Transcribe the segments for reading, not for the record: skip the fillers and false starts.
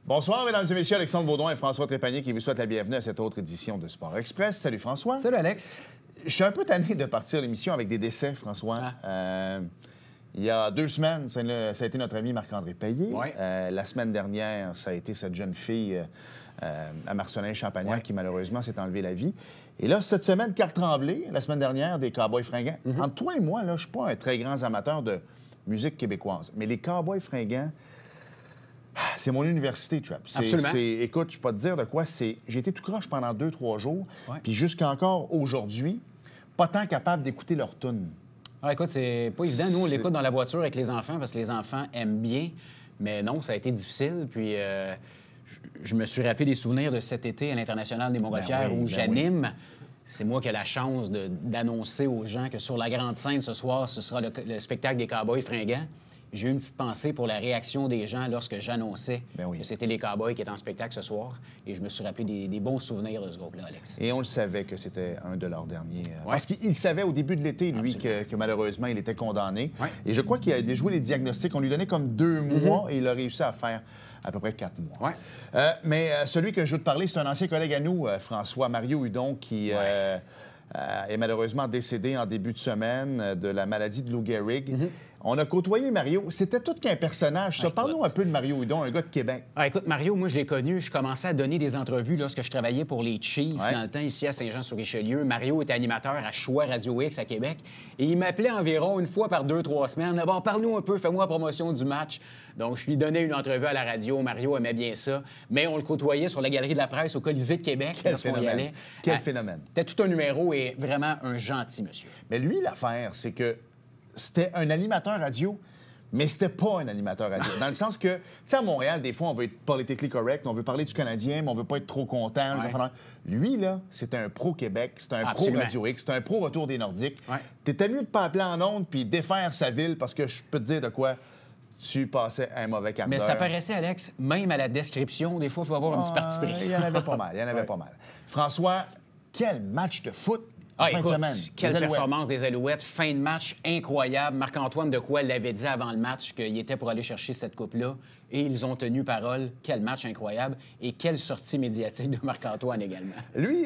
Bonsoir, mesdames et messieurs. Alexandre Baudouin et François Trépanier qui vous souhaitent la bienvenue à cette autre édition de Sport Express. Salut, François. Salut, Alex. Je suis un peu tanné de partir l'émission avec des décès, François. Il y a 2 semaines, ça a été notre ami Marc-André Paillé. Ouais. La semaine dernière, ça a été cette jeune fille à Marcelin-Champagnat qui, malheureusement, s'est enlevée la vie. Et là, cette semaine, Carl Tremblay, la semaine dernière, des Cowboys fringants. Entre toi et moi, là, je ne suis pas un très grand amateur de musique québécoise, mais les Cowboys fringants, c'est mon université, Trap. Absolument. Écoute, je ne peux pas te dire de quoi. J'ai été tout croche pendant 2-3 jours. Ouais. Puis jusqu'encore aujourd'hui, pas tant capable d'écouter leur tune. Ah, écoute, c'est pas évident. Nous, on l'écoute dans la voiture avec les enfants parce que les enfants aiment bien. Mais non, ça a été difficile. Puis je me suis rappelé des souvenirs de cet été à l'International des Montgolfières où j'anime. C'est moi qui ai la chance d'annoncer aux gens que sur la grande scène ce soir, ce sera le spectacle des Cowboys fringants. J'ai eu une petite pensée pour la réaction des gens lorsque j'annonçais que c'était les Cowboys qui étaient en spectacle ce soir. Et je me suis rappelé des bons souvenirs de ce groupe-là, Alex. Et on le savait que c'était un de leurs derniers. Parce qu'il savait au début de l'été, lui, que malheureusement, il était condamné. Ouais. Et je crois qu'il a déjoué les diagnostics. On lui donnait comme 2 mois et il a réussi à faire à peu près 4 mois. Ouais. Mais celui que je veux te parler, c'est un ancien collègue à nous, François, Mario Hudon, qui... est malheureusement décédé en début de semaine de la maladie de Lou Gehrig. On a côtoyé Mario. C'était tout qu'un personnage. Parlons un peu de Mario Hudon, un gars de Québec. Écoute, Mario, moi, je l'ai connu. Je commençais à donner des entrevues lorsque je travaillais pour les Chiefs dans le temps, ici à Saint-Jean-sur-Richelieu. Mario était animateur à Choix Radio X à Québec. Et il m'appelait environ une fois par 2-3 semaines. Bon, parle-nous un peu, fais-moi la promotion du match. Donc, je lui donnais une entrevue à la radio. Mario aimait bien ça. Mais on le côtoyait sur la Galerie de la Presse au Colisée de Québec. Quel phénomène. Quel phénomène. C'était tout un numéro et vraiment un gentil monsieur. Mais lui, l'affaire, c'est que c'était un animateur radio, mais c'était pas un animateur radio. Dans le sens que, tu sais, à Montréal, des fois, on veut être politically correct, on veut parler du Canadien, mais on veut pas être trop content. Lui, là, c'était un pro-Québec, c'était un pro-Radio X, c'était un pro-retour des Nordiques. T'étais mieux de pas appeler en ondes puis défaire sa ville parce que je peux te dire de quoi tu passais un mauvais quart d'heure. Mais ça paraissait, Alex, même à la description, des fois, il faut avoir un petit parti pris. Il y en avait pas mal, il y en avait pas mal. François, quel match de foot! Écoute, quelle performance des Alouettes. Fin de match incroyable. Marc-Antoine Dequoy l'avait dit avant le match qu'il était pour aller chercher cette coupe-là. Et ils ont tenu parole. Quel match incroyable. Et quelle sortie médiatique de Marc-Antoine également. Lui,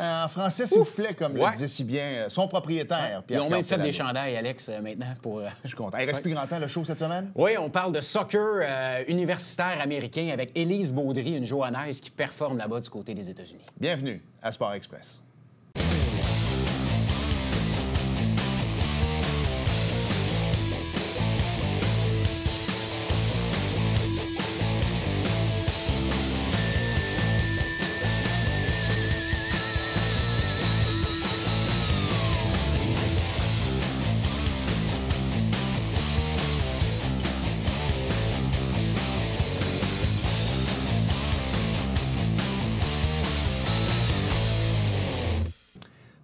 en français, s'il vous plaît, comme le disait si bien son propriétaire. Ils ont même fait des chandails, Alex, maintenant. Je suis content. Il reste plus grand temps, le show, cette semaine? Oui, on parle de soccer universitaire américain avec Élise Baudry, une Johannaise qui performe là-bas du côté des États-Unis. Bienvenue à Sport Express.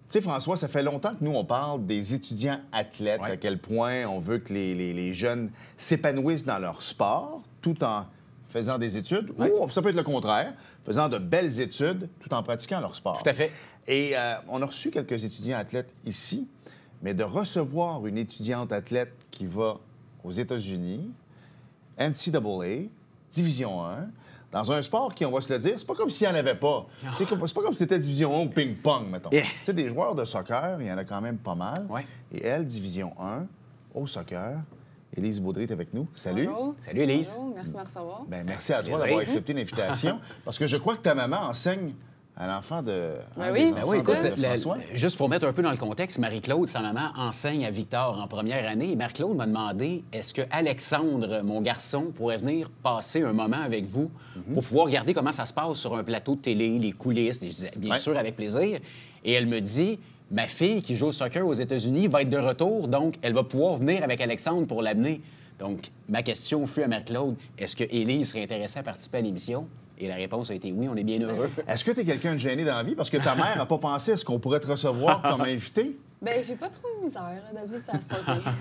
Tu sais, François, ça fait longtemps que nous, on parle des étudiants athlètes, à quel point on veut que les jeunes s'épanouissent dans leur sport tout en faisant des études, ou ça peut être le contraire, faisant de belles études tout en pratiquant leur sport. Tout à fait. Et on a reçu quelques étudiants athlètes ici, mais de recevoir une étudiante athlète qui va aux États-Unis, NCAA, Division 1, dans un sport qui, on va se le dire, c'est pas comme s'il n'y en avait pas. C'est pas comme si c'était Division 1 ou ping-pong, mettons. Tu sais, des joueurs de soccer, il y en a quand même pas mal. Et elle, Division 1, au soccer. Élise Baudry est avec nous. Salut. Bonjour. Salut, Élise. Bonjour, merci de me recevoir. Bien, merci à toi d'avoir accepté l'invitation. Parce que je crois que ta maman enseigne à l'enfant de, François. Juste pour mettre un peu dans le contexte, Marie-Claude, sa maman, enseigne à Victor en première année. Et Marie-Claude m'a demandé, est-ce que Alexandre, mon garçon, pourrait venir passer un moment avec vous pour pouvoir regarder comment ça se passe sur un plateau de télé, les coulisses, bien sûr, avec plaisir. Et elle me dit, ma fille qui joue au soccer aux États-Unis va être de retour, donc elle va pouvoir venir avec Alexandre pour l'amener. Donc, ma question fut à Marie-Claude, est-ce que Élise serait intéressée à participer à l'émission? Et la réponse a été oui, on est bien heureux. Est-ce que tu es quelqu'un de gêné dans la vie? Parce que ta mère n'a pas pensé à ce qu'on pourrait te recevoir comme invité? Bien, j'ai pas trop de misère. D'habitude, ça se passe bien.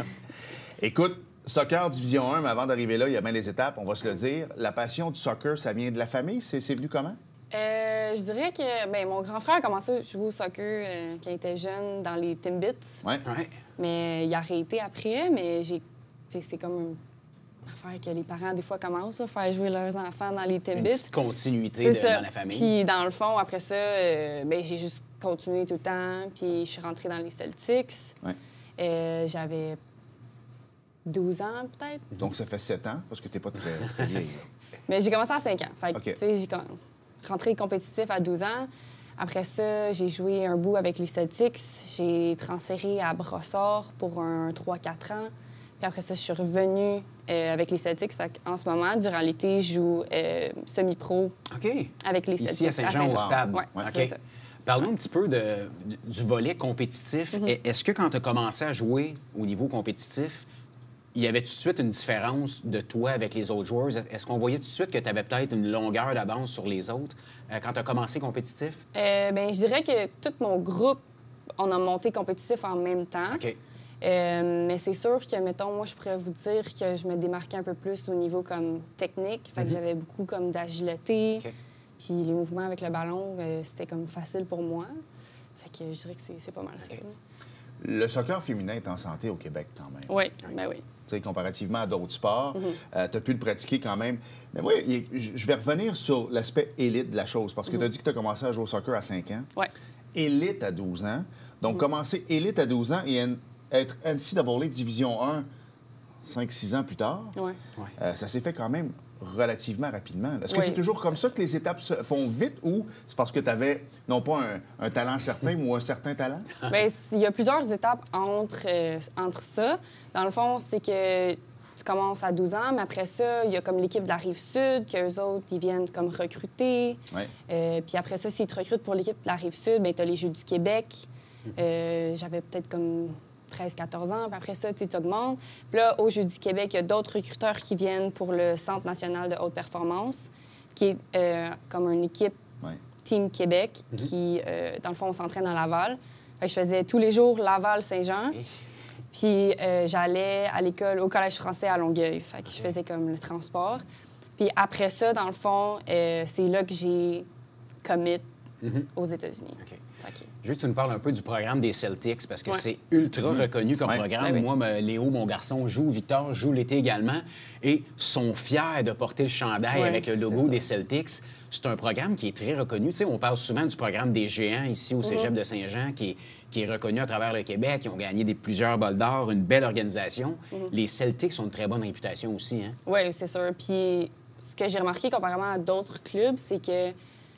Écoute, soccer Division 1, mais avant d'arriver là, il y a bien des étapes, on va se le dire. La passion du soccer, ça vient de la famille? C'est venu comment? Je dirais que mon grand frère a commencé à jouer au soccer quand il était jeune dans les Timbits. Ouais. Mais il a arrêté après, mais c'est comme l'affaire que les parents, des fois, commencent à faire jouer leurs enfants dans les Une Timbits. petite continuité dans la famille. Puis, dans le fond, après ça, j'ai juste continué tout le temps. Puis, je suis rentrée dans les Celtics. Ouais. J'avais 12 ans, peut-être. Donc, ça fait 7 ans, parce que tu n'es pas très vieille. Mais j'ai commencé à 5 ans. Fait que, OK. tu sais, j'ai rentré compétitif à 12 ans. Après ça, j'ai joué un bout avec les Celtics. J'ai transféré à Brossard pour un 3-4 ans. Puis après ça, je suis revenue avec les Celtics. Fait en ce moment, durant l'été, je joue semi-pro avec les Celtics. Ici, à Saint-Jean, au stade. Oui, c'est ça. Parlons un petit peu du volet compétitif. Est-ce que quand tu as commencé à jouer au niveau compétitif, il y avait tout de suite une différence de toi avec les autres joueurs? Est-ce qu'on voyait tout de suite que tu avais peut-être une longueur d'avance sur les autres quand tu as commencé compétitif? Je dirais que tout mon groupe, on a monté compétitif en même temps. OK. Mais c'est sûr que, mettons, moi, je pourrais vous dire que je me démarquais un peu plus au niveau comme technique. Fait que j'avais beaucoup comme d'agilité. OK. Puis les mouvements avec le ballon, c'était comme facile pour moi. Fait que je dirais que c'est pas mal ça. OK. Le soccer féminin est en santé au Québec quand même. Oui, ben oui. Tu sais, comparativement à d'autres sports, tu as pu le pratiquer quand même. Mais moi, je vais revenir sur l'aspect élite de la chose, parce que tu as dit que tu as commencé à jouer au soccer à 5 ans. Oui. Élite à 12 ans. Donc, commencer élite à 12 ans et être NCAA Division 1 5-6 ans plus tard, Ouais. ça s'est fait quand même relativement rapidement. Est-ce que Oui, c'est toujours comme ça que les étapes se font vite ou c'est parce que tu avais non pas un talent certain ou un certain talent? Bien, il y a plusieurs étapes entre ça. Dans le fond, c'est que tu commences à 12 ans, mais après ça, il y a comme l'équipe de la Rive-Sud, qu'eux autres, ils viennent comme recruter. Ouais. Puis après ça, s'ils te recrutent pour l'équipe de la Rive-Sud, bien, tu as les Jeux du Québec. J'avais peut-être comme 13-14 ans, puis après ça, tu augmentes. Puis là, aux Jeux du Québec, il y a d'autres recruteurs qui viennent pour le Centre national de haute performance, qui est comme une équipe Team Québec, qui, dans le fond, on s'entraîne à Laval. Fait que je faisais tous les jours Laval-Saint-Jean. Puis j'allais à l'école, au Collège français à Longueuil. Fait que je faisais comme le transport. Puis après ça, dans le fond, c'est là que j'ai commit aux États-Unis. OK. OK. Je veux que tu nous parles un peu du programme des Celtics parce que c'est ultra reconnu comme programme. Oui. Moi, Léo, mon garçon, Victor joue l'été également et sont fiers de porter le chandail avec le logo des Celtics. C'est un programme qui est très reconnu. Tu sais, on parle souvent du programme des géants ici au Cégep de Saint-Jean qui est reconnu à travers le Québec. Ils ont gagné plusieurs bols d'or, une belle organisation. Les Celtics ont une très bonne réputation aussi. Hein? Oui, c'est sûr. Puis ce que j'ai remarqué comparément à d'autres clubs, c'est que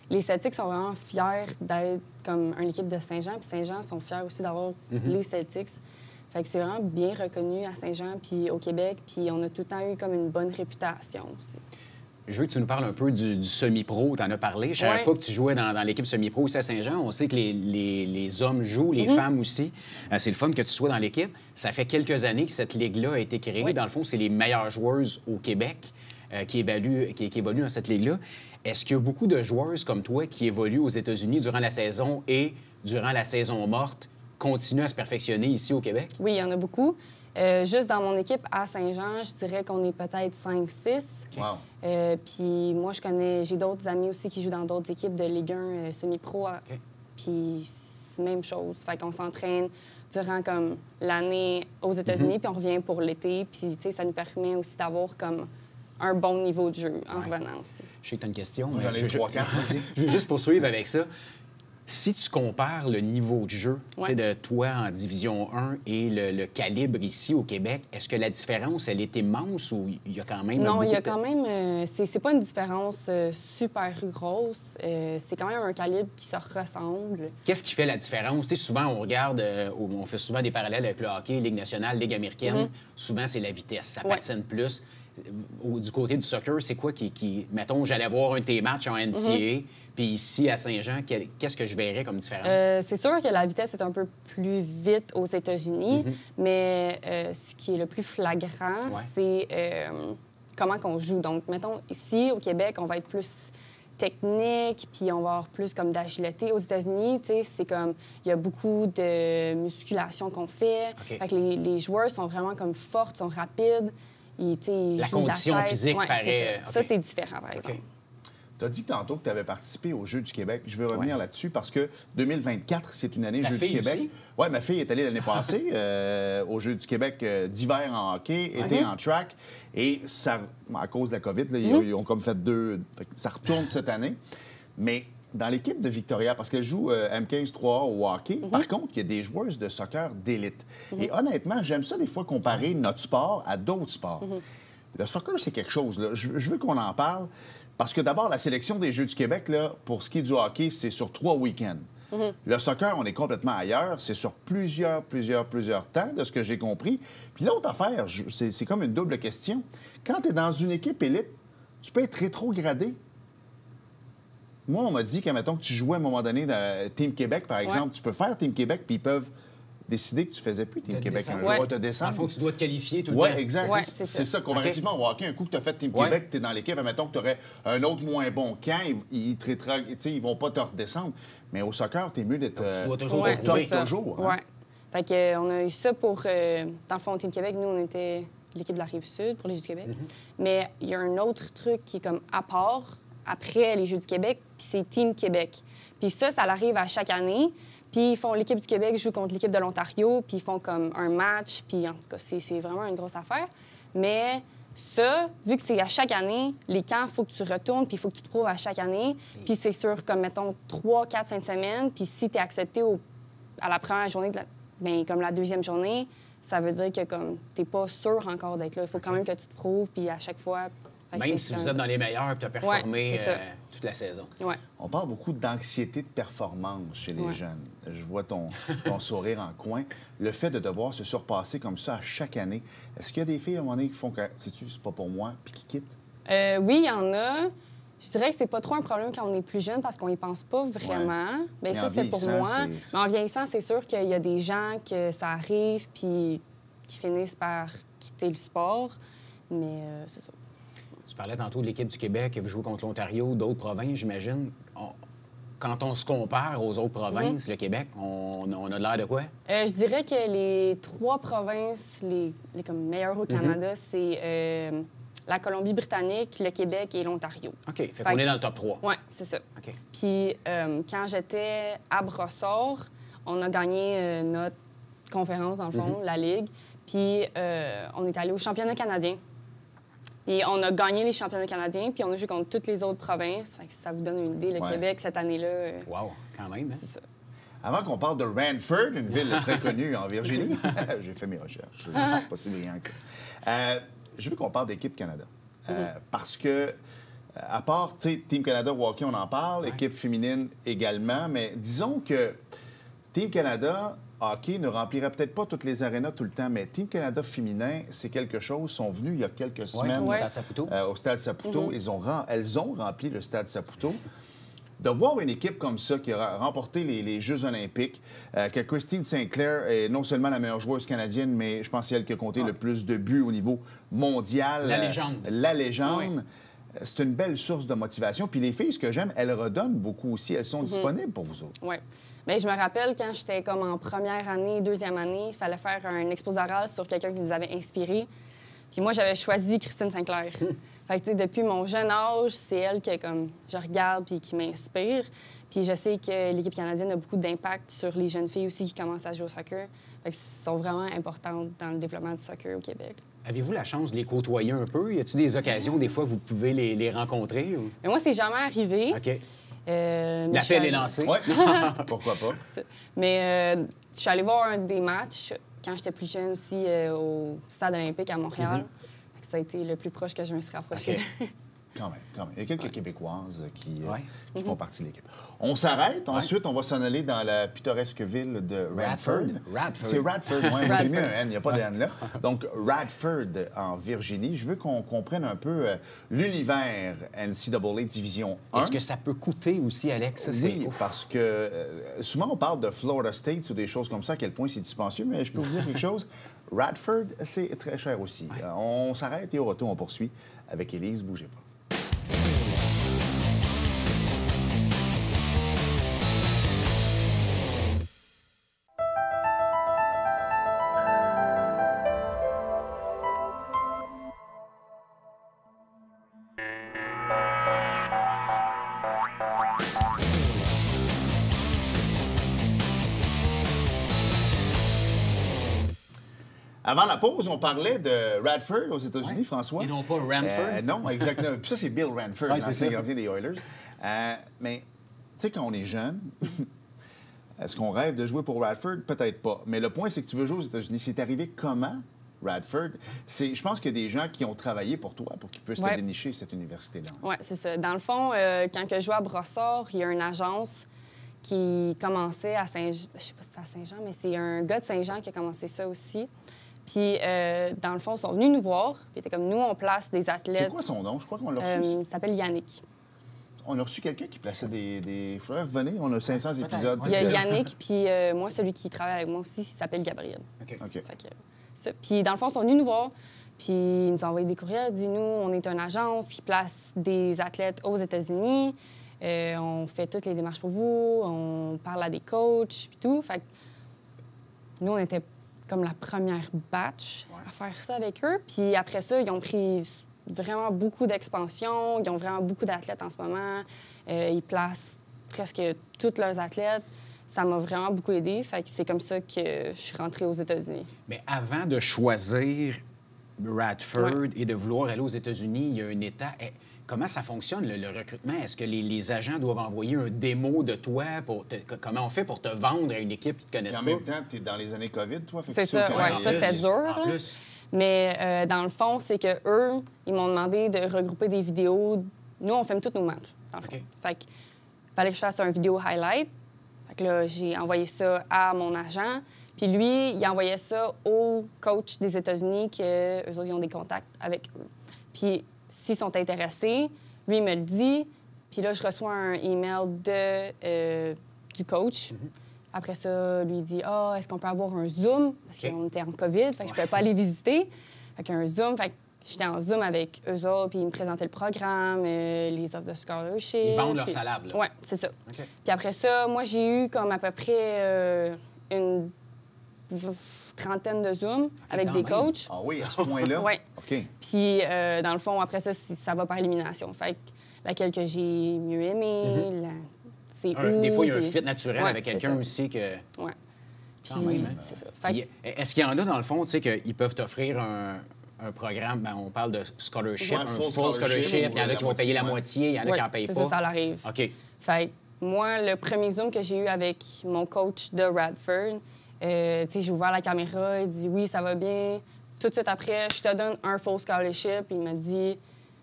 les Celtics sont vraiment fiers d'être comme une équipe de Saint-Jean, puis Saint-Jean sont fiers aussi d'avoir les Celtics. Fait que c'est vraiment bien reconnu à Saint-Jean puis au Québec, puis on a tout le temps eu comme une bonne réputation aussi. Je veux que tu nous parles un peu du semi-pro. Tu en as parlé. Je ne savais pas que tu jouais dans l'équipe semi-pro ici à Saint-Jean. On sait que les hommes jouent, les femmes aussi. C'est le fun que tu sois dans l'équipe. Ça fait quelques années que cette ligue-là a été créée. Dans le fond, c'est les meilleures joueuses au Québec qui évoluent dans cette ligue-là. Est-ce qu'il y a beaucoup de joueuses comme toi qui évoluent aux États-Unis durant la saison et durant la saison morte continuent à se perfectionner ici au Québec? Oui, il y en a beaucoup. Juste dans mon équipe à Saint-Jean, je dirais qu'on est peut-être 5-6. Wow. Puis moi, j'ai d'autres amis aussi qui jouent dans d'autres équipes de Ligue 1 semi-pro. Puis c'est la même chose. Fait qu'on s'entraîne durant comme l'année aux États-Unis, puis on revient pour l'été. Puis tu sais, ça nous permet aussi d'avoir comme un bon niveau de jeu en revenant aussi. Je sais que tu as une question. J'en ai 3-4, vas-y. Je veux juste poursuivre avec ça. Si tu compares le niveau de jeu de toi en Division 1 et le calibre ici au Québec, est-ce que la différence, elle est immense ou il y a quand même... Non, il y a quand même... c'est pas une différence super grosse. C'est quand même un calibre qui se ressemble. Qu'est-ce qui fait la différence? Tu sais, souvent, on regarde... on fait souvent des parallèles avec le hockey, Ligue nationale, Ligue américaine. Souvent, c'est la vitesse. Ça patine plus. Du côté du soccer, c'est quoi qui... Mettons, j'allais voir un de tes matchs en NCAA, puis ici, à Saint-Jean, qu'est-ce que je verrais comme différence? C'est sûr que la vitesse est un peu plus vite aux États-Unis, mais ce qui est le plus flagrant, c'est comment qu'on joue. Donc, mettons, ici, au Québec, on va être plus technique, puis on va avoir plus comme d'agilité. Aux États-Unis, tu sais, c'est comme... Il y a beaucoup de musculation qu'on fait. Fait que les joueurs sont vraiment comme forts, sont rapides. La condition physique paraît... Ça, c'est différent, par exemple. Tu as dit tantôt que tu avais participé aux Jeux du Québec. Je veux revenir là-dessus parce que 2024, c'est une année Jeux du Québec. Oui, ma fille est allée l'année passée aux Jeux du Québec d'hiver en hockey, été en track. Et ça, à cause de la COVID, là, ils ont comme fait 2. Ça retourne cette année. Mais dans l'équipe de Victoria, parce qu'elle joue M15-3A au hockey, par contre, il y a des joueuses de soccer d'élite. Et honnêtement, j'aime ça des fois comparer notre sport à d'autres sports. Le soccer, c'est quelque chose. Là. Je veux qu'on en parle. Parce que d'abord, la sélection des Jeux du Québec, là, pour ce qui est du hockey, c'est sur 3 week-ends. Le soccer, on est complètement ailleurs. C'est sur plusieurs temps, de ce que j'ai compris. Puis l'autre affaire, c'est comme une double question. Quand tu es dans une équipe élite, tu peux être rétrogradé. Moi, on m'a dit que, mettons, que tu jouais à un moment donné dans Team Québec, par exemple, tu peux faire Team Québec, puis ils peuvent décider que tu faisais plus Team Québec un jour, te descendre. Dans le fond, tu dois te qualifier tout le temps. Oui, exact. C'est ça. Comparativement au hockey, un coup que tu as fait Team Québec, tu es dans l'équipe, admettons que tu aurais un autre moins bon camp, ils vont pas te redescendre. Mais au soccer, tu es mieux d'être tu dois toujours au top toujours. Oui. Fait qu'on a eu ça pour... dans le fond, Team Québec, nous, on était l'équipe de la Rive-Sud pour les Jeux du Québec. Mais il y a un autre truc qui est comme à part, après les Jeux du Québec, puis c'est Team Québec. Puis ça arrive à chaque année. Puis ils font l'équipe du Québec joue contre l'équipe de l'Ontario, puis ils font comme un match, puis en tout cas, c'est vraiment une grosse affaire. Mais ça, vu que c'est à chaque année, les camps, il faut que tu retournes, puis il faut que tu te prouves à chaque année. Puis c'est sur, comme, mettons, 3-4 fins de semaine, puis si tu es accepté à la première journée, bien, comme la deuxième journée, ça veut dire que comme t'es pas sûr encore d'être là. Il faut quand même que tu te prouves, puis à chaque fois... Même si vous êtes dans les meilleurs et tu as performé toute la saison. Ouais. On parle beaucoup d'anxiété de performance chez les jeunes. Je vois ton sourire en coin. Le fait de devoir se surpasser comme ça à chaque année, est-ce qu'il y a des filles à un moment donné qui font que, sais-tu, c'est pas pour moi, puis qui quittent? Oui, il y en a. Je dirais que c'est pas trop un problème quand on est plus jeune parce qu'on y pense pas vraiment. Bien, ça, c'était pour moi. Mais en vieillissant, c'est sûr qu'il y a des gens que ça arrive puis qui finissent par quitter le sport. Mais c'est ça. Tu parlais tantôt de l'équipe du Québec, que vous jouez contre l'Ontario, d'autres provinces, j'imagine. Quand on se compare aux autres provinces, le Québec, on a l'air de quoi? Je dirais que les 3 provinces les comme meilleures au Canada, c'est la Colombie-Britannique, le Québec et l'Ontario. OK. Fait qu'on est dans le top 3. Oui, c'est ça. OK. Puis quand j'étais à Brossard, on a gagné notre conférence, dans le fond, la Ligue. Puis on est allé au championnat canadien. Et on a gagné les championnats canadiens, puis on a joué contre toutes les autres provinces. Fait que ça vous donne une idée, le Québec, cette année-là. Wow, quand même, hein? C'est ça. Avant qu'on parle de Ranford, une ville très connue en Virginie, j'ai fait mes recherches. Pas si brillant que ça. Je veux qu'on parle d'équipe Canada. Parce que, à part, tu sais, Team Canada Hockey, on en parle, équipe féminine également, mais disons que Team Canada hockey ne remplirait peut-être pas toutes les arénas tout le temps, mais Team Canada féminin, c'est quelque chose. Ils sont venus il y a quelques semaines au Stade Saputo. Au Stade Saputo. Elles ont rempli le Stade Saputo. De voir une équipe comme ça qui a remporté les Jeux olympiques, que Christine Sinclair est non seulement la meilleure joueuse canadienne, mais je pense que c'est elle qui a compté le plus de buts au niveau mondial. La légende. La légende. C'est une belle source de motivation. Puis les filles, ce que j'aime, elles redonnent beaucoup aussi. Elles sont disponibles pour vous autres. Oui. Bien, je me rappelle quand j'étais comme en première année, deuxième année, il fallait faire un exposé oral sur quelqu'un qui nous avait inspirés. Puis moi, j'avais choisi Christine Sinclair. Fait que, depuis mon jeune âge, c'est elle que comme, je regarde puis qui m'inspire. Puis je sais que l'équipe canadienne a beaucoup d'impact sur les jeunes filles aussi qui commencent à jouer au soccer. Fait que sont vraiment importantes dans le développement du soccer au Québec. Avez-vous la chance de les côtoyer un peu? Y a-t-il des occasions, des fois, vous pouvez les rencontrer? Ou... Mais moi, c'est jamais arrivé. OK. L'appel est lancé. Oui, pourquoi pas. Mais je suis allée voir un des matchs quand j'étais plus jeune aussi au Stade olympique à Montréal. Ça a été le plus proche que je me suis rapprochée d'eux. Quand même. Il y a quelques Québécoises qui font partie de l'équipe. On s'arrête. Ensuite, on va s'en aller dans la pittoresque ville de Radford. C'est Radford, oui. J'ai mis un N, il n'y a pas de N là. Donc, Radford, en Virginie. Je veux qu'on comprenne un peu l'univers NCAA Division 1. Est-ce que ça peut coûter aussi, Alex? Oui, parce que souvent, on parle de Florida State ou des choses comme ça, à quel point c'est dispendieux, mais je peux vous dire quelque chose. Radford, c'est très cher aussi. On s'arrête et au retour, on poursuit avec Élise. Bougez pas. Avant la pause, on parlait de Radford aux États-Unis, François. Et non pas Ranford. Non, exactement. Puis ça, c'est Bill Ranford, l'ancien gardien des Oilers. Mais, tu sais, quand on est jeune, est-ce qu'on rêve de jouer pour Radford? Peut-être pas. Mais le point, c'est que tu veux jouer aux États-Unis. C'est arrivé comment, Radford? Je pense qu'il y a des gens qui ont travaillé pour toi pour qu'ils puissent te dénicher cette université-là. Oui, c'est ça. Dans le fond, quand je jouais à Brossard, il y a une agence qui commençait à Saint-Jean. Je sais pas si c'était à Saint-Jean, mais c'est un gars de Saint-Jean qui a commencé ça aussi. Puis, dans le fond, ils sont venus nous voir. Puis, c'était comme nous, on place des athlètes. C'est quoi son nom? Je crois qu'on l'a reçu. Il s'appelle Yannick. On a reçu quelqu'un qui plaçait des fleurs. Venez, on a 500 épisodes. Il y a Yannick, puis moi, celui qui travaille avec moi aussi, il s'appelle Gabriel. OK. Fait que, puis, dans le fond, ils sont venus nous voir. Puis, ils nous ont envoyé des courriels. Ils disent, nous, on est une agence qui place des athlètes aux États-Unis. On fait toutes les démarches pour vous. On parle à des coachs, puis tout. Fait que nous, on était comme la première batch à faire ça avec eux. Puis après ça, ils ont pris vraiment beaucoup d'expansion. Ils ont vraiment beaucoup d'athlètes en ce moment. Ils placent presque tous leurs athlètes. Ça m'a vraiment beaucoup aidé. Fait que c'est comme ça que je suis rentrée aux États-Unis. Mais avant de choisir Radford et de vouloir aller aux États-Unis, il y a un état... Comment ça fonctionne, le recrutement? Est-ce que les agents doivent envoyer un démo de toi? Comment on fait pour te vendre à une équipe qui ne te connaisse pas? En même temps, tu es dans les années COVID, toi. C'est ça, oui. Ça, c'était dur. En plus. Mais dans le fond, c'est qu'eux, ils m'ont demandé de regrouper des vidéos. Nous, on filme tous nos matchs, dans le fond. Fait qu'il fallait que je fasse un vidéo highlight. Fait que là, j'ai envoyé ça à mon agent. Puis lui, il envoyait ça au coach des États-Unis, qu'eux autres, ils ont des contacts avec eux. Puis s'ils sont intéressés, lui, il me le dit. Puis là, je reçois un email du coach. Après ça, lui, il dit « Ah, est-ce qu'on peut avoir un Zoom? » Parce qu'on était en COVID, fait que je ne pouvais pas aller visiter. Fait qu'un Zoom, fait que j'étais en Zoom avec eux autres, puis ils me présentaient le programme, les offres de scholarship. Ils vendent leur salade, là. Oui, c'est ça. Puis après ça, moi, j'ai eu comme à peu près une trentaine de Zooms avec des coachs. Ah oui, à ce point-là? Oui. OK. Puis, dans le fond, après ça, ça va par élimination. Fait que laquelle que j'ai mieux aimée, c'est où... Des fois, il y a un fit naturel Ouais, avec quelqu'un aussi que... Oui. Puis, même, c'est ça. Puis, est-ce qu'il y en a, dans le fond, tu sais, qu'ils peuvent t'offrir un programme, ben, on parle de scholarship, un full scholarship, il y en a qui vont payer la moitié, il y en a qui n'en payent pas. C'est ça l'arrive. OK. Fait que moi, le premier Zoom que j'ai eu avec mon coach de Radford, tu sais, j'ai ouvert la caméra, il dit « Oui, ça va bien. » Tout de suite après, je te donne un full scholarship. Il m'a dit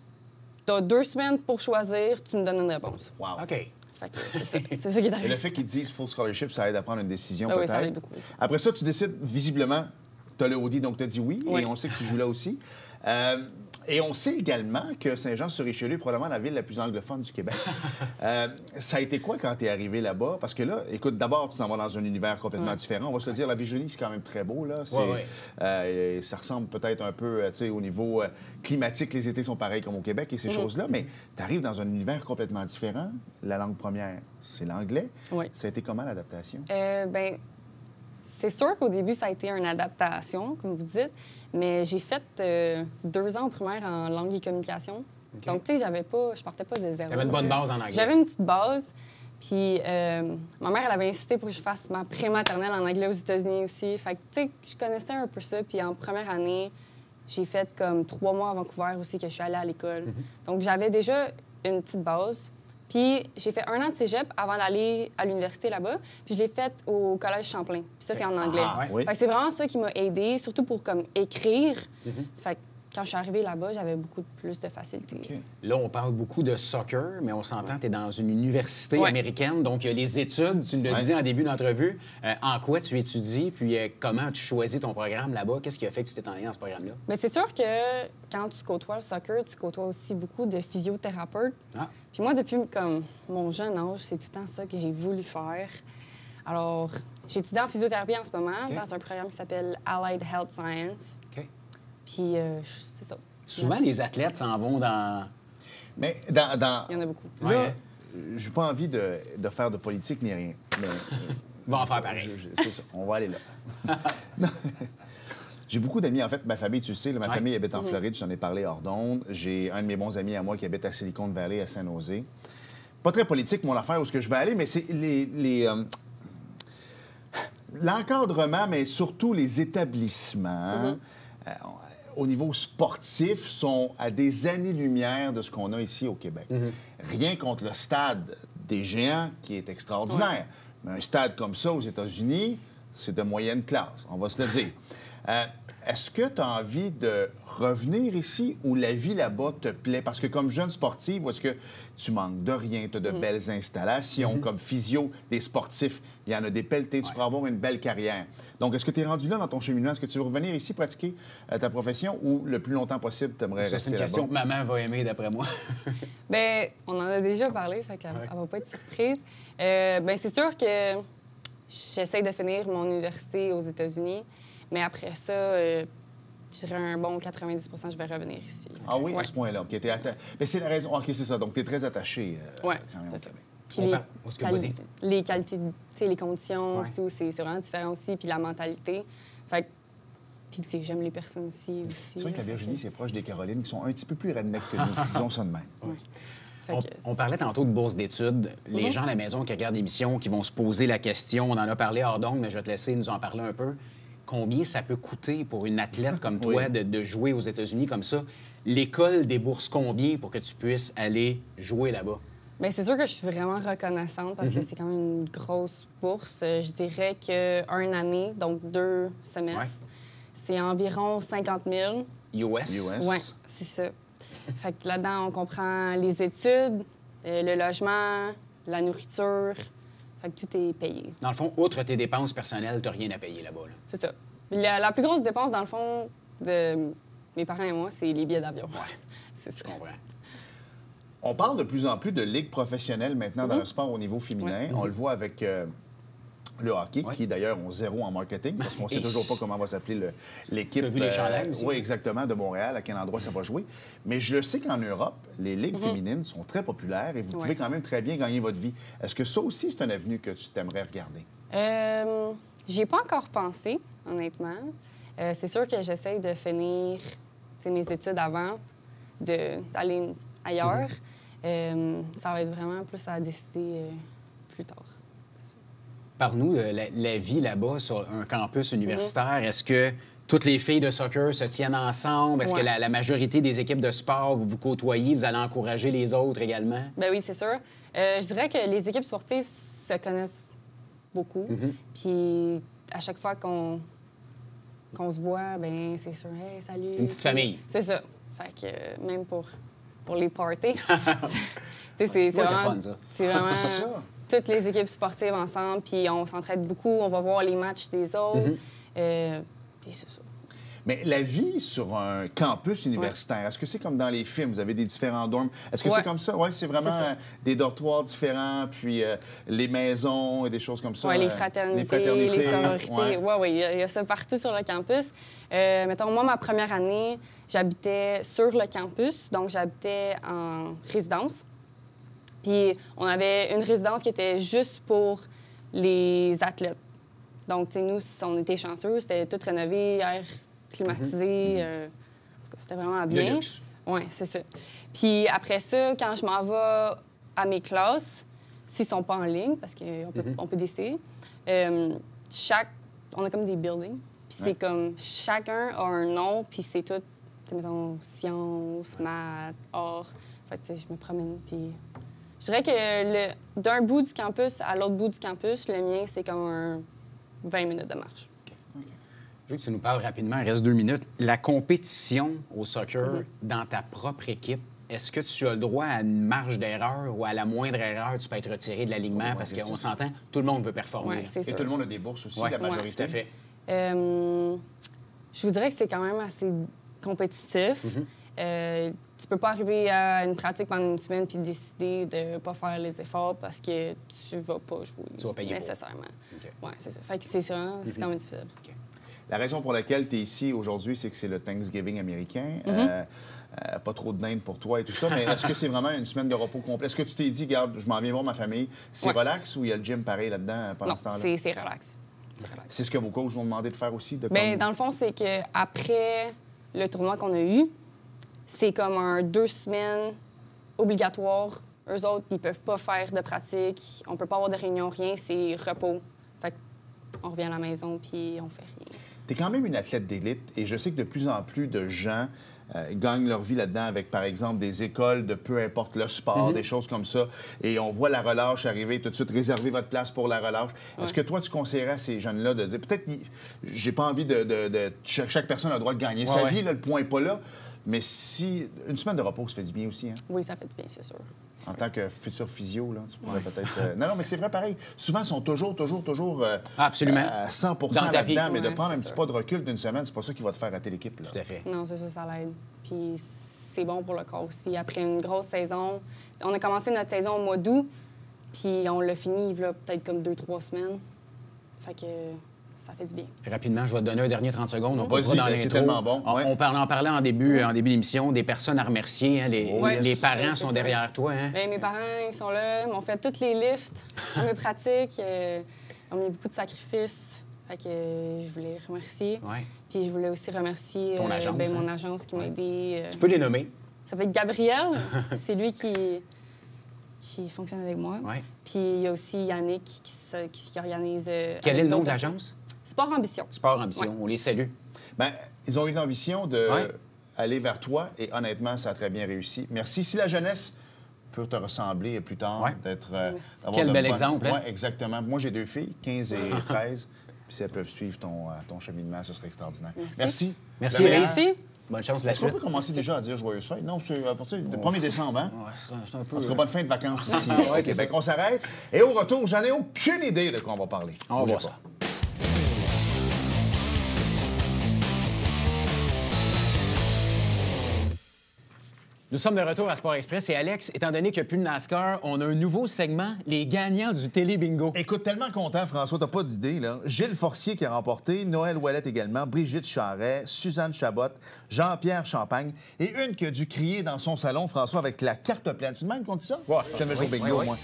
« T'as 2 semaines pour choisir, tu me donnes une réponse. » Wow. OK. Fait que c'est ça qui est arrivé. Et le fait qu'ils disent full scholarship, ça aide à prendre une décision, peut-être. Oui, ça aide beaucoup. Après ça, tu décides, visiblement, tu as le Audi, donc tu as dit oui, et on sait que tu joues là aussi. Et on sait également que Saint-Jean-sur-Richelieu est probablement la ville la plus anglophone du Québec. Ça a été quoi quand tu es arrivé là-bas? Parce que là, écoute, d'abord, tu t'en vas dans un univers complètement différent. On va se le dire, la Virginie, c'est quand même très beau, là. Ça ressemble peut-être un peu, tu sais, au niveau climatique, les étés sont pareils comme au Québec et ces choses-là, mais tu arrives dans un univers complètement différent. La langue première, c'est l'anglais. Oui. Ça a été comment, l'adaptation? Ben, c'est sûr qu'au début, ça a été une adaptation, comme vous dites, mais j'ai fait 2 ans au primaire en langue et communication. Okay. Donc, tu sais, je partais pas de zéro. Tu avais une bonne base en anglais. J'avais une petite base. Puis, ma mère, elle avait insisté pour que je fasse ma prématernelle en anglais aux États-Unis aussi. Fait que, tu sais, je connaissais un peu ça. Puis, en première année, j'ai fait comme 3 mois à Vancouver aussi que je suis allée à l'école. Donc, j'avais déjà une petite base. Puis j'ai fait 1 an de cégep avant d'aller à l'université là-bas. Puis je l'ai fait au Collège Champlain. Puis ça, c'est en anglais. Oui. Fait que c'est vraiment ça qui m'a aidée, surtout pour comme écrire. Fait que quand je suis arrivée là-bas, j'avais beaucoup plus de facilité. Okay. Là, on parle beaucoup de soccer, mais on s'entend, tu es dans une université américaine, donc il y a les études, tu le disais en début d'entrevue. En quoi tu étudies, puis comment tu choisis ton programme là-bas? Qu'est-ce qui a fait que tu t'es enligné dans ce programme-là? Bien, c'est sûr que quand tu côtoies le soccer, tu côtoies aussi beaucoup de physiothérapeutes. Puis moi, depuis comme mon jeune âge, c'est tout le temps ça que j'ai voulu faire. Alors, j'étudie en physiothérapie en ce moment dans un programme qui s'appelle Allied Health Science. Puis, c'est ça. Souvent, les athlètes s'en vont dans... Mais Il y en a beaucoup. Là, j'ai pas envie de faire de politique ni rien. Mais, va en faire pareil. C'est ça, on va aller là. J'ai beaucoup d'amis. En fait, ma famille, tu le sais, là, ma famille habite en Floride, j'en ai parlé hors d'onde. J'ai un de mes bons amis à moi qui habite à Silicon Valley, à Saint-Nosé. Pas très politique, mon affaire, où est-ce que je vais aller, mais c'est l'encadrement, mais surtout les établissements, au niveau sportif, sont à des années-lumière de ce qu'on a ici au Québec. Rien contre le stade des Géants, qui est extraordinaire. Mais un stade comme ça aux États-Unis, c'est de moyenne classe, on va se le dire. Est-ce que tu as envie de revenir ici ou la vie là-bas te plaît? Parce que comme jeune sportive, est-ce que tu manques de rien? Tu as de belles installations. Comme physio, des sportifs, il y en a des pelletés. Tu pourras avoir une belle carrière. Donc, est-ce que tu es rendu là dans ton cheminement? Est-ce que tu veux revenir ici pratiquer ta profession ou le plus longtemps possible, tu aimerais rester là-bas? C'est une question que maman va aimer, d'après moi. Bien, on en a déjà parlé, fait qu'elle ne va pas être surprise. Bien, c'est sûr que j'essaie de finir mon université aux États-Unis. Mais après ça, je dirais un bon 90 je vais revenir ici. Ah oui, à ce point-là. OK, mais c'est la raison. OK, c'est ça. Donc, tu es très attaché oui, quand même. c'est ça. Puis les qualités, les conditions, tout, c'est vraiment différent aussi. Puis la mentalité. Fait puis j'aime les personnes aussi. C'est vrai que la Virginie, c'est proche des Carolines, qui sont un petit peu plus redneck que nous. Disons ça de même. Ouais. On parlait tantôt de bourse d'études. Les gens à la maison qui regardent l'émission, qui vont se poser la question, on en a parlé hors d'onde, mais je vais te laisser nous en parler un peu. Combien ça peut coûter pour une athlète comme toi de jouer aux États-Unis comme ça? L'école débourse combien pour que tu puisses aller jouer là-bas? Bien, c'est sûr que je suis vraiment reconnaissante parce que c'est quand même une grosse bourse. Je dirais qu'une année, donc 2 semestres, c'est environ 50 000. US? Oui, c'est ça. Fait que là-dedans, on comprend les études, le logement, la nourriture. Fait que tout est payé. Dans le fond, outre tes dépenses personnelles, tu n'as rien à payer là-bas. Là. C'est ça. La plus grosse dépense, dans le fond, de mes parents et moi, c'est les billets d'avion. Oui, c'est ça. Je comprends. On parle de plus en plus de ligues professionnelles maintenant dans le sport au niveau féminin. On le voit avec le hockey, qui d'ailleurs ont 0 en marketing, parce qu'on ne sait toujours pas comment va s'appeler l'équipe. Tu as vu les chandails aussi? Oui, exactement, de Montréal, à quel endroit ça va jouer. Mais je sais qu'en Europe, les ligues féminines sont très populaires et vous pouvez quand même très bien gagner votre vie. Est-ce que ça aussi, c'est un avenue que tu t'aimerais regarder? J'y ai pas encore pensé, honnêtement. C'est sûr que j'essaie de finir mes études avant d'aller ailleurs. Ça va être vraiment plus à décider plus tard. Parle-nous de la vie là-bas sur un campus universitaire. Est-ce que toutes les filles de soccer se tiennent ensemble? Est-ce que la majorité des équipes de sport, vous vous côtoyez, vous allez encourager les autres également? Bien oui, c'est sûr. Je dirais que les équipes sportives se connaissent beaucoup. Puis à chaque fois qu'on se voit, ben c'est sûr, « Hey, salut! » Une petite famille. C'est ça. Fait que même pour les parties, c'est vraiment fun, ça. C'est vraiment toutes les équipes sportives ensemble, puis on s'entraide beaucoup, on va voir les matchs des autres. Puis c'est ça. Mais la vie sur un campus universitaire, est-ce que c'est comme dans les films? Vous avez des différents dorms. Est-ce que c'est comme ça? Oui, c'est vraiment des dortoirs différents, puis les maisons et des choses comme ça. Oui, les fraternités, les sororités. Oui, il y a ça partout sur le campus. Mettons, moi, ma première année, j'habitais sur le campus, donc j'habitais en résidence. Puis on avait une résidence qui était juste pour les athlètes. Donc, tu sais, nous, on était chanceux, c'était tout rénové, air climatisé. C'était vraiment bien. Le luxe. Oui, c'est ça. Puis après ça, quand je m'en vais à mes classes, s'ils ne sont pas en ligne, parce qu'on peut décider, on a comme des buildings. Puis c'est comme, chacun a un nom, puis c'est tout, mettons, sciences, maths, art. Fait que, je me promène, puis... Je dirais que d'un bout du campus à l'autre bout du campus, le mien, c'est comme 20 minutes de marche. Okay. Je veux que tu nous parles rapidement, il reste 2 minutes. La compétition au soccer dans ta propre équipe, est-ce que tu as le droit à une marge d'erreur ou à la moindre erreur, tu peux être retiré de l'alignement? Parce qu'on s'entend, tout le monde veut performer. Ouais, c'est sûr. Et tout le monde a des bourses aussi, la majorité. Tout à fait. Je vous dirais que c'est quand même assez compétitif. Tu peux pas arriver à une pratique pendant une semaine puis décider de pas faire les efforts parce que tu vas pas jouer. Tu vas payer nécessairement. Okay. Oui, c'est ça. Fait que c'est vraiment, c'est quand même difficile. Okay. La raison pour laquelle tu es ici aujourd'hui, c'est que c'est le Thanksgiving américain. Pas trop de dinde pour toi et tout ça, mais est-ce que c'est vraiment une semaine de repos complet? Est-ce que tu t'es dit, regarde, je m'en viens voir ma famille, c'est relax ou il y a le gym pareil là-dedans pendant ce temps-là? Non, c'est relax. C'est ce que vos coachs vous ont demandé de faire aussi? Bien, dans le fond, c'est qu'après le tournoi qu'on a eu, c'est comme 2 semaines obligatoires. Eux autres, ils peuvent pas faire de pratique. On peut pas avoir de réunion, rien. C'est repos. Fait que on revient à la maison, puis on fait rien. Tu es quand même une athlète d'élite et je sais que de plus en plus de gens gagnent leur vie là-dedans avec, par exemple, des écoles de peu importe le sport, des choses comme ça. Et on voit la relâche arriver, tout de suite réserver votre place pour la relâche. Ouais. Est-ce que toi, tu conseillerais à ces jeunes-là de dire, peut-être, j'ai pas envie de chaque personne a le droit de gagner sa vie, là, le point n'est pas là. Mais si une semaine de repos, ça fait du bien aussi. Hein? Oui, ça fait du bien, c'est sûr. En tant que futur physio, là, tu pourrais peut-être... Non, mais c'est vrai, pareil. Souvent, ils sont toujours absolument. À 100 là-dedans, mais de prendre un petit pas de recul d'une semaine, c'est pas ça qui va te faire rater l'équipe. Là. Tout à fait. Non, c'est ça l'aide. Puis c'est bon pour le corps aussi. Après une grosse saison, on a commencé notre saison au mois d'août, puis on l'a fini là, peut-être comme 2-3 semaines. Fait que... ça fait du bien. Rapidement, je vais te donner un dernier 30 secondes. Vas-y, c'est tellement bon. On parlait en début d'émission, des personnes à remercier. Hein, les parents sont derrière toi. Hein? Bien, mes parents, ils sont là, m'ont fait tous les lifts, mes pratiques. Ils ont mis beaucoup de sacrifices. Fait que je voulais les remercier. Ouais. Puis je voulais aussi remercier ton agence, mon agence qui m'a aidé. Tu peux les nommer. Ça s'appelle Gabriel. C'est lui qui fonctionne avec moi. Ouais. Puis il y a aussi Yannick qui organise... Quel est le nom de l'agence? Sport Ambition. Sport Ambition. Ouais. On les salue. Bien, ils ont eu l'ambition d'aller vers toi et honnêtement, ça a très bien réussi. Merci. Si la jeunesse peut te ressembler plus tard, d'être... Quel bel exemple. Hein? Oui, exactement. Moi, j'ai 2 filles, 15 et 13. Puis si elles peuvent suivre ton cheminement, ce serait extraordinaire. Merci. Merci, Elise. Bonne chance pour la suite. Est-ce qu'on peut commencer déjà à dire joyeuse fête? Non, c'est à partir du 1er décembre, hein? Ouais, c'est un peu... En tout cas, bonne fin de vacances ici. Au Québec. On s'arrête. Et au retour, j'en ai aucune idée de quoi on va parler. On va voir ça. Nous sommes de retour à Sport Express et Alex, étant donné qu'il n'y a plus de NASCAR, on a un nouveau segment, les gagnants du Télé-Bingo. Écoute, tellement content, François, t'as pas d'idée, là. Gilles Forcier qui a remporté, Noël Ouellette également, Brigitte Charret, Suzanne Chabot, Jean-Pierre Champagne et une qui a dû crier dans son salon, François, avec la carte pleine. Tu demandes qu'on dit ça? Ouais, jamais joué au bingo, moi.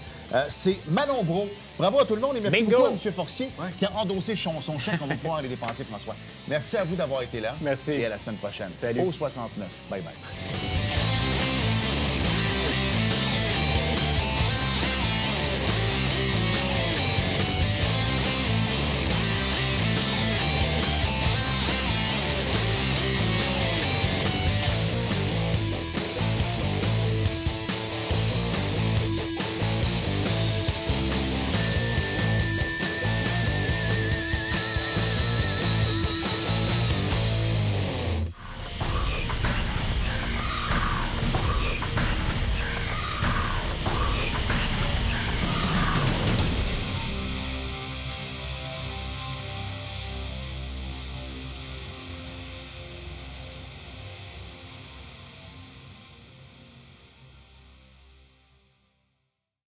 C'est Manon Bro. Bravo à tout le monde et merci beaucoup à M. Forcier qui a endossé son chèque. On va pouvoir aller dépenser, François. Merci à vous d'avoir été là. Merci. Et à la semaine prochaine. Salut. Au 69. Bye-bye.